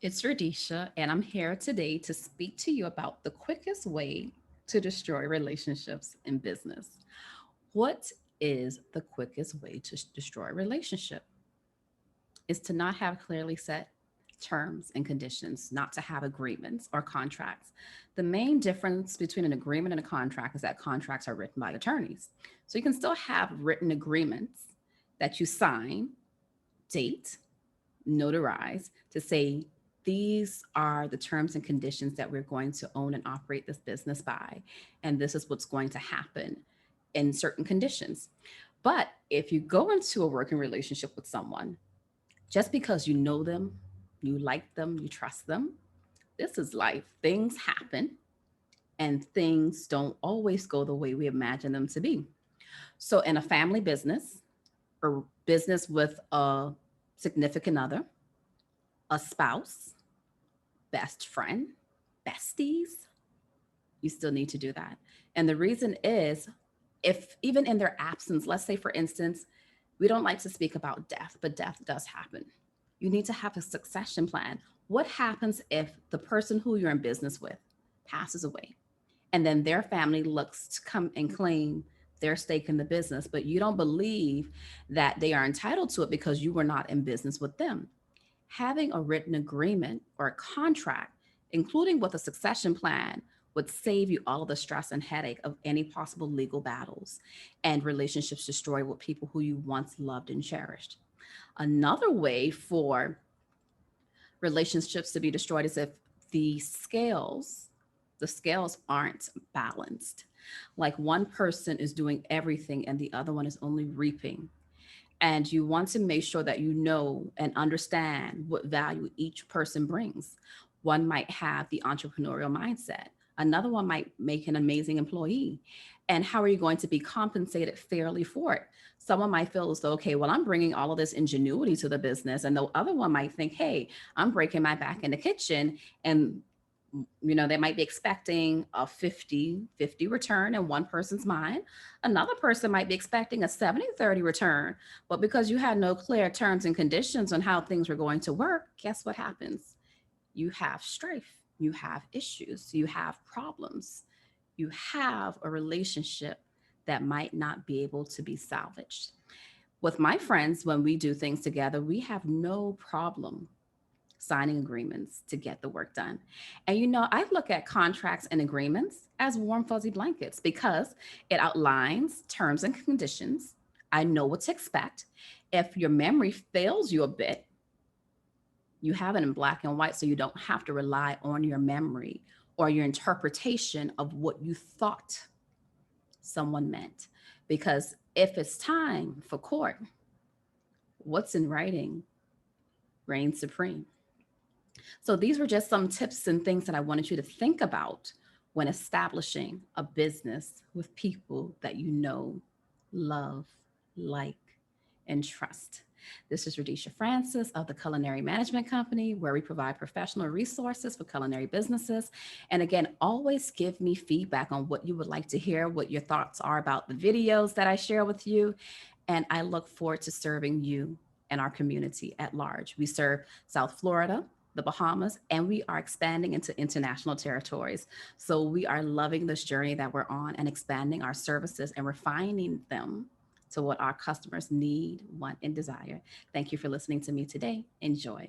It's Radisha, and I'm here today to speak to you about the quickest way to destroy relationships in business. What is the quickest way to destroy a relationship? Is to not have clearly set terms and conditions, not to have agreements or contracts. The main difference between an agreement and a contract is that contracts are written by attorneys. So you can still have written agreements that you sign, date, notarize to say these are the terms and conditions that we're going to own and operate this business by. And this is what's going to happen in certain conditions. But if you go into a working relationship with someone, just because you know them, you like them, you trust them, this is life. Things happen and things don't always go the way we imagine them to be. So, in a family business or business with a significant other, a spouse, best friend, besties, you still need to do that. And the reason is if even in their absence, let's say for instance, we don't like to speak about death, but death does happen. You need to have a succession plan. What happens if the person who you're in business with passes away and then their family looks to come and claim their stake in the business, but you don't believe that they are entitled to it because you were not in business with them? Having a written agreement or a contract, including with a succession plan, would save you all of the stress and headache of any possible legal battles and relationships destroyed with people who you once loved and cherished. Another way for relationships to be destroyed is if the scales the scales aren't balanced. Like one person is doing everything and the other one is only reaping, and you want to make sure that you know and understand what value each person brings. One might have the entrepreneurial mindset, another one might make an amazing employee. And how are you going to be compensated fairly for it? Someone might feel as though, okay, well, I'm bringing all of this ingenuity to the business. And the other one might think, hey, I'm breaking my back in the kitchen. And they might be expecting a 50-50 return in one person's mind. Another person might be expecting a 70-30 return. But because you had no clear terms and conditions on how things were going to work, guess what happens? You have strife, you have issues, you have problems, you have a relationship that might not be able to be salvaged. With my friends, when we do things together, we have no problem signing agreements to get the work done. And I look at contracts and agreements as warm, fuzzy blankets because it outlines terms and conditions. I know what to expect. If your memory fails you a bit, you have it in black and white, so you don't have to rely on your memory or your interpretation of what you thought someone meant. Because if it's time for court, what's in writing reigns supreme. So these were just some tips and things that I wanted you to think about when establishing a business with people that you know, love, like, and trust. This is Radisha Francis of the Culinary Management Company, where we provide professional resources for culinary businesses. And again, always give me feedback on what you would like to hear, what your thoughts are about the videos that I share with you. And I look forward to serving you and our community at large. We serve South Florida, the Bahamas, and we are expanding into international territories. So we are loving this journey that we're on and expanding our services and refining them to what our customers need, want, and desire. Thank you for listening to me today. Enjoy.